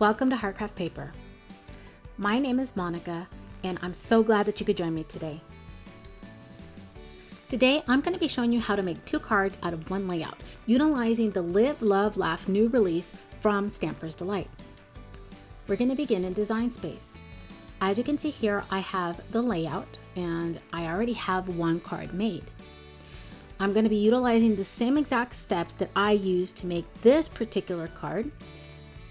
Welcome to Heartcraftpaper. My name is Monica, and I'm so glad that you could join me today. Today, I'm going to be showing you how to make 2 cards out of 1 layout, utilizing the Live, Love, Laugh new release from Stamper's Delight. We're going to begin in Design Space. As you can see here, I have the layout, and I already have 1 card made. I'm going to be utilizing the same exact steps that I used to make this particular card,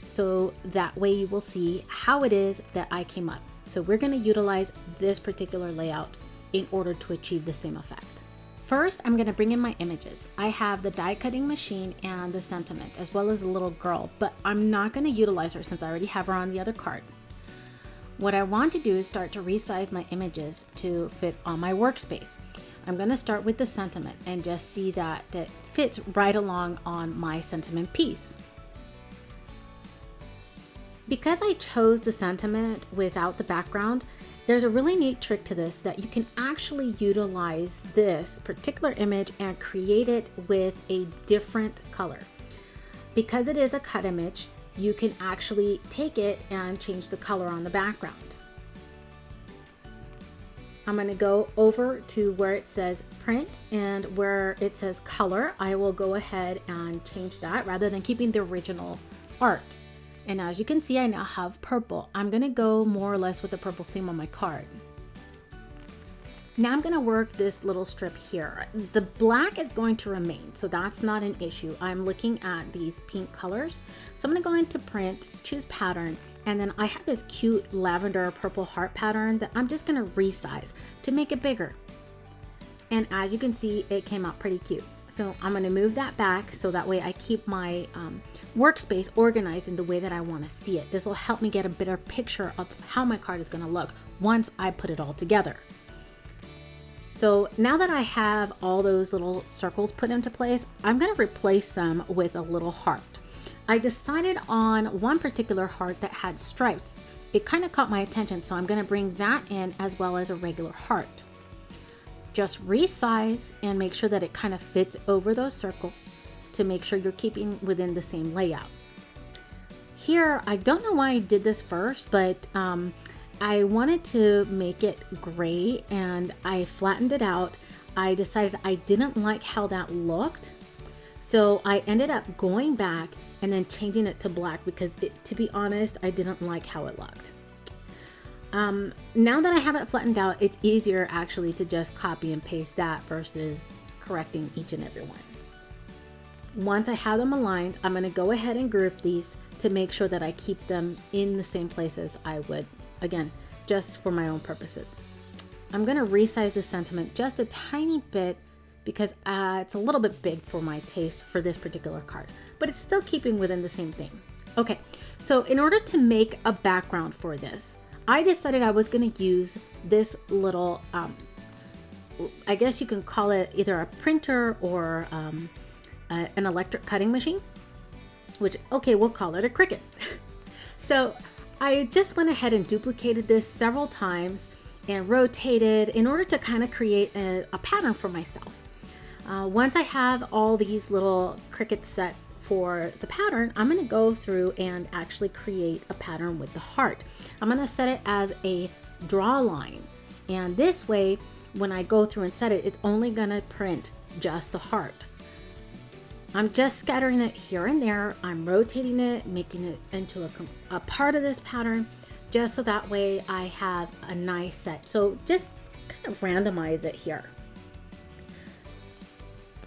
so that way you will see how it is that I came up. So we're going to utilize this particular layout in order to achieve the same effect. First, I'm going to bring in my images. I have the die cutting machine and the sentiment, as well as a little girl, but I'm not going to utilize her since I already have her on the other card. What I want to do is start to resize my images to fit on my workspace. I'm going to start with the sentiment and just see that it fits right along on my sentiment piece. Because I chose the sentiment without the background, there's a really neat trick to this that you can actually utilize this particular image and create it with a different color. Because it is a cut image, you can actually take it and change the color on the background. I'm going to go over to where it says print, and where it says color, I will go ahead and change that rather than keeping the original art. And as you can see, I now have purple. I'm going to go more or less with the purple theme on my card. Now I'm going to work this little strip here. The black is going to remain, so that's not an issue. I'm looking at these pink colors. So I'm going to go into print, choose pattern, and then I have this cute lavender purple heart pattern that I'm just going to resize to make it bigger. And as you can see, it came out pretty cute. So I'm going to move that back so that way I keep my workspace organized in the way that I want to see it. This will help me get a better picture of how my card is going to look once I put it all together. So now that I have all those little circles put into place, I'm going to replace them with a little heart. I decided on one particular heart that had stripes. It kind of caught my attention, so I'm going to bring that in as well as a regular heart. Just resize and make sure that it kind of fits over those circles to make sure you're keeping within the same layout. Here, I don't know why I did this first, but I wanted to make it gray and I flattened it out. I decided I didn't like how that looked, so I ended up going back and then changing it to black because to be honest, I didn't like how it looked. Now that I have it flattened out, it's easier actually to just copy and paste that versus correcting each and every one. Once I have them aligned, I'm going to go ahead and group these to make sure that I keep them in the same places I would, again, just for my own purposes. I'm going to resize the sentiment just a tiny bit because it's a little bit big for my taste for this particular card, but it's still keeping within the same thing. Okay, so in order to make a background for this, I decided I was going to use this little, I guess you can call it either a printer or an electric cutting machine, which, okay, we'll call it a Cricut. So I just went ahead and duplicated this several times and rotated in order to kind of create a pattern for myself. Once I have all these little Cricuts set for the pattern, I'm going to go through and actually create a pattern with the heart. I'm going to set it as a draw line, and this way when I go through and set it, it's only going to print just the heart. I'm just scattering it here and there. I'm rotating it, making it into a part of this pattern, just so that way I have a nice set. So just kind of randomize it here.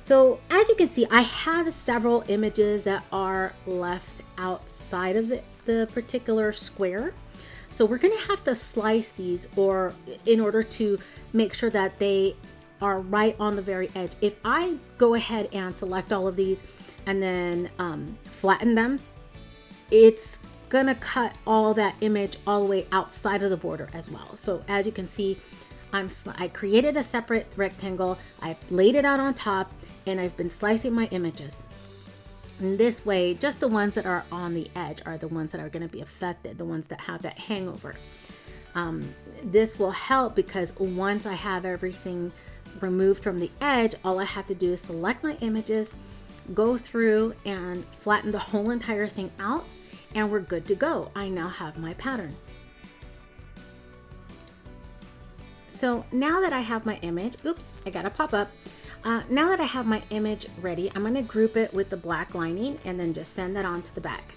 So as you can see, I have several images that are left outside of the particular square. So we're going to have to slice these in order to make sure that they are right on the very edge. If I go ahead and select all of these and then flatten them, it's going to cut all that image all the way outside of the border as well. So as you can see, I created a separate rectangle, I laid it out on top, and I've been slicing my images. And this way, just the ones that are on the edge are the ones that are going to be affected, the ones that have that hangover. This will help because once I have everything removed from the edge, all I have to do is select my images, go through and flatten the whole entire thing out, and we're good to go. I now have my pattern. So now that I have my image, oops, I got a pop-up. Now that I have my image ready, I'm going to group it with the black lining and then just send that onto the back.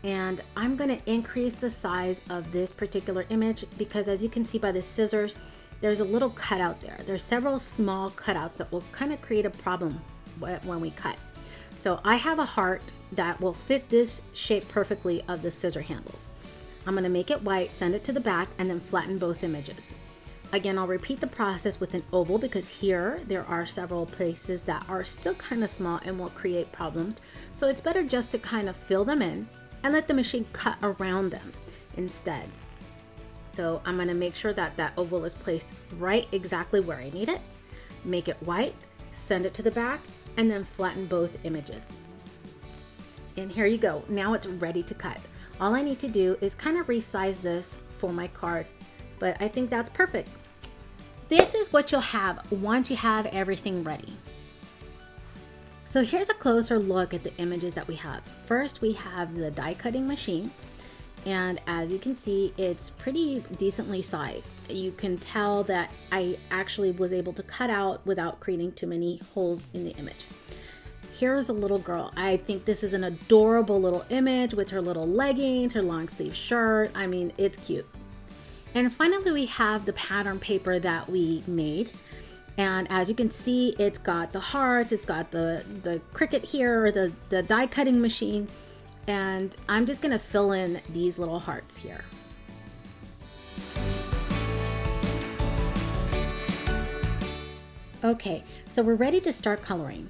And I'm going to increase the size of this particular image because, as you can see by the scissors, there's a little cutout there. There's several small cutouts that will kind of create a problem when we cut. So I have a heart that will fit this shape perfectly of the scissor handles. I'm going to make it white, send it to the back, and then flatten both images. Again, I'll repeat the process with an oval because here there are several places that are still kind of small and will create problems. So it's better just to kind of fill them in and let the machine cut around them instead. So I'm going to make sure that that oval is placed right exactly where I need it. Make it white, send it to the back, and then flatten both images. And here you go. Now it's ready to cut. All I need to do is kind of resize this for my card, but I think that's perfect. This is what you'll have once you have everything ready. So here's a closer look at the images that we have. First, we have the die cutting machine. And as you can see, it's pretty decently sized. You can tell that I actually was able to cut out without creating too many holes in the image. Here's a little girl. I think this is an adorable little image with her little leggings, her long sleeve shirt. I mean, it's cute. And finally, we have the pattern paper that we made. And as you can see, it's got the hearts, it's got the Cricut here, the die cutting machine. And I'm just gonna fill in these little hearts here. Okay, so we're ready to start coloring.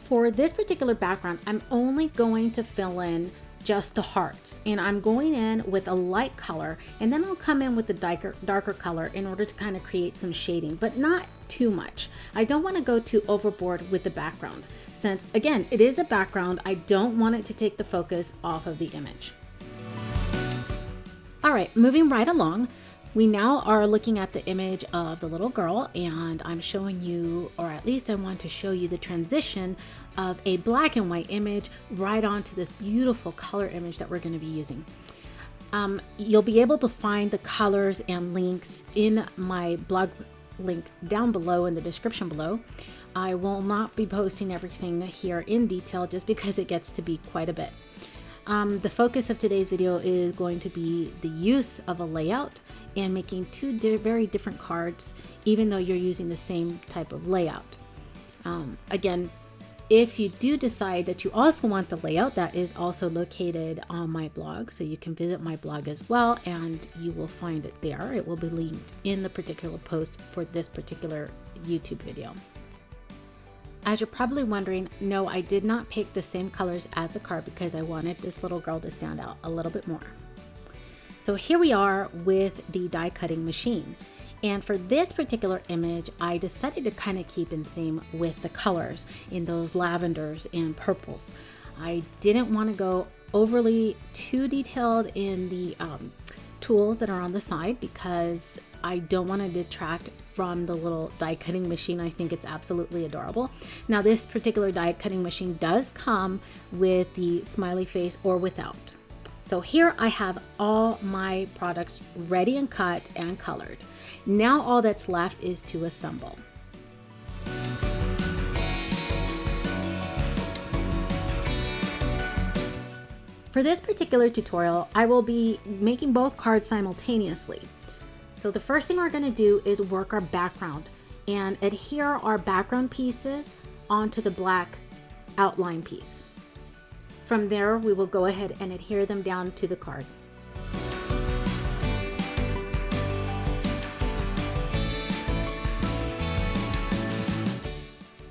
For this particular background, I'm only going to fill in just the hearts, and I'm going in with a light color, and then I'll come in with the darker color in order to kind of create some shading, but not too much. I don't want to go too overboard with the background, since again, it is a background. I don't want it to take the focus off of the image. All right, moving right along, we now are looking at the image of the little girl, and I'm showing you, or at least I want to show you, the transition of a black and white image right onto this beautiful color image that we're going to be using. You'll be able to find the colors and links in my blog link down below in the description below. I will not be posting everything here in detail just because it gets to be quite a bit. The focus of today's video is going to be the use of a layout and making two very different cards, even though you're using the same type of layout. Again, if you do decide that you also want the layout, that is also located on my blog, so you can visit my blog as well, and you will find it there. It will be linked in the particular post for this particular YouTube video. As you're probably wondering, no, I did not pick the same colors as the card because I wanted this little girl to stand out a little bit more. So here we are with the die cutting machine. And for this particular image, I decided to kind of keep in theme with the colors in those lavenders and purples. I didn't want to go overly too detailed in the tools that are on the side because I don't want to detract from the little die cutting machine. I think it's absolutely adorable. Now, this particular die cutting machine does come with the smiley face or without. So here I have all my products ready and cut and colored. Now all that's left is to assemble. For this particular tutorial, I will be making both cards simultaneously. So the first thing we're going to do is work our background and adhere our background pieces onto the black outline piece. From there, we will go ahead and adhere them down to the card.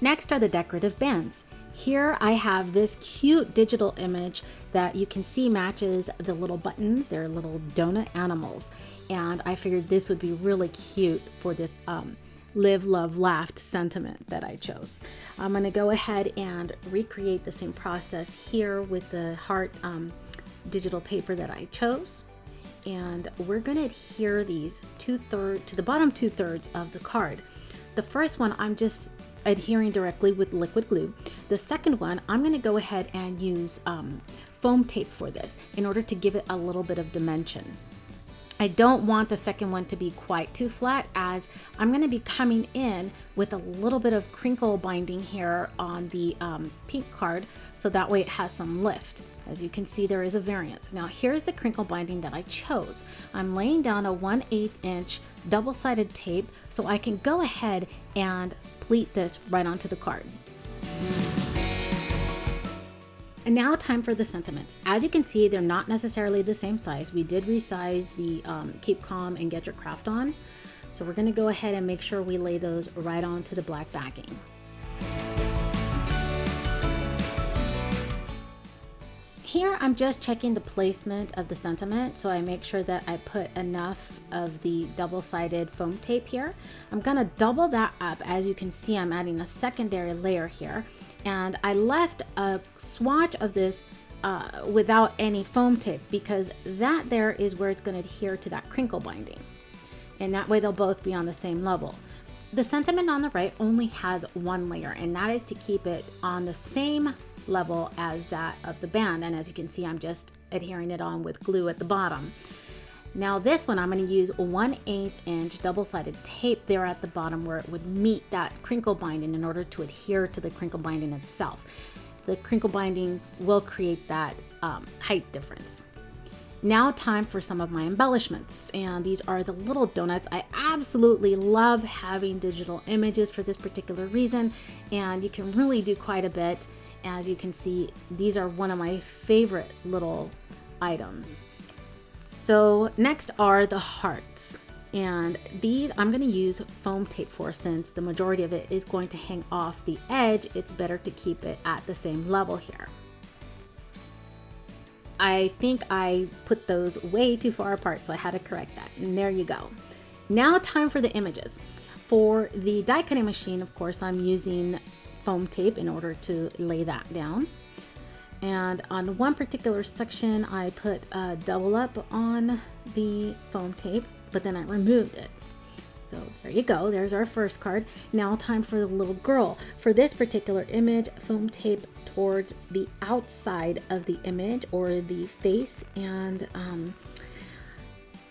Next are the decorative bands. Here I have this cute digital image that you can see matches the little buttons. They're little donut animals. And I figured this would be really cute for this live, love, laughed sentiment that I chose. I'm gonna go ahead and recreate the same process here with the heart digital paper that I chose. And we're gonna adhere these to the bottom 2/3 of the card. The first one, I'm just adhering directly with liquid glue. The second one, I'm going to go ahead and use foam tape for this in order to give it a little bit of dimension. I don't want the second one to be quite too flat, as I'm going to be coming in with a little bit of crinkle binding here on the pink card, so that way it has some lift. As you can see, there is a variance. Now here's the crinkle binding that I chose. I'm laying down a 1/8 inch double-sided tape so I can go ahead and pleat this right onto the card. And now time for the sentiments. As you can see, they're not necessarily the same size. We did resize the Keep Calm and Get Your Craft On. So we're gonna go ahead and make sure we lay those right onto the black backing. Here I'm just checking the placement of the sentiment, so I make sure that I put enough of the double-sided foam tape here. I'm gonna double that up. As you can see, I'm adding a secondary layer here, and I left a swatch of this without any foam tape, because that there is where it's gonna adhere to that crinkle binding, and that way they'll both be on the same level. The sentiment on the right only has one layer, and that is to keep it on the same level as that of the band, and as you can see, I'm just adhering it on with glue at the bottom. Now this one, I'm going to use 1/8 inch double-sided tape there at the bottom where it would meet that crinkle binding in order to adhere to the crinkle binding itself. The crinkle binding will create that height difference. Now time for some of my embellishments, and these are the little donuts. I absolutely love having digital images for this particular reason, and you can really do quite a bit. As you can see, these are one of my favorite little items. So next are the hearts, and these I'm going to use foam tape for, since the majority of it is going to hang off the edge. It's better to keep it at the same level here. I think I put those way too far apart, so I had to correct that, and there you go. Now time for the images. For the die cutting machine, of course, I'm using foam tape in order to lay that down, and on one particular section I put a double up on the foam tape, but then I removed it. So there you go, there's our first card. Now time for the little girl. For this particular image, foam tape towards the outside of the image or the face, and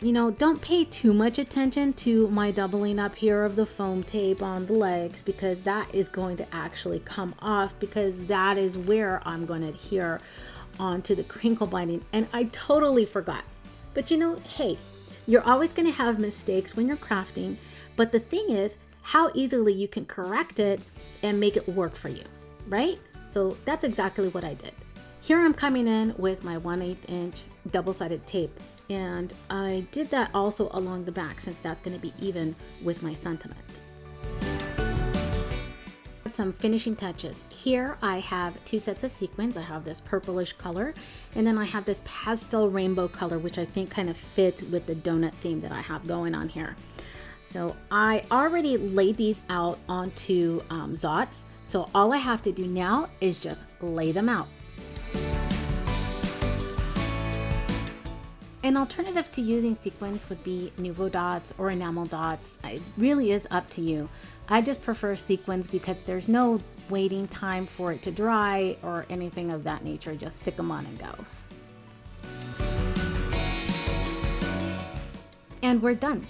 you know, don't pay too much attention to my doubling up here of the foam tape on the legs, because that is going to actually come off, because that is where I'm going to adhere onto the crinkle binding, and I totally forgot. But you know, hey, you're always going to have mistakes when you're crafting, but the thing is how easily you can correct it and make it work for you, right? So that's exactly what I did. Here I'm coming in with my 1/8 inch double-sided tape, and I did that also along the back, since that's going to be even with my sentiment. Some finishing touches. Here I have two sets of sequins. I have this purplish color, and then I have this pastel rainbow color, which I think kind of fits with the donut theme that I have going on here. So I already laid these out onto Zots, so all I have to do now is just lay them out. An alternative to using sequins would be Nuvo dots or enamel dots. It really is up to you. I just prefer sequins because there's no waiting time for it to dry or anything of that nature. Just stick them on and go. And we're done.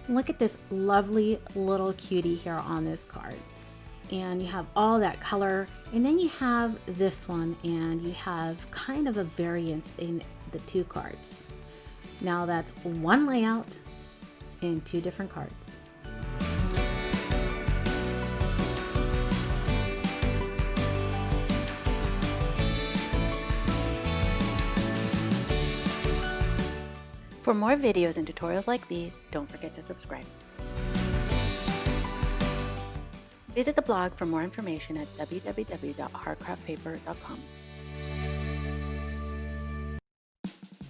Look at this lovely little cutie here on this card. And you have all that color, and then you have this one, and you have kind of a variance in the two cards. Now that's one layout in two different cards. For more videos and tutorials like these, don't forget to subscribe. Visit the blog for more information at www.heartcraftpaper.com.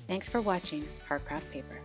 Thanks for watching Heartcraft Paper.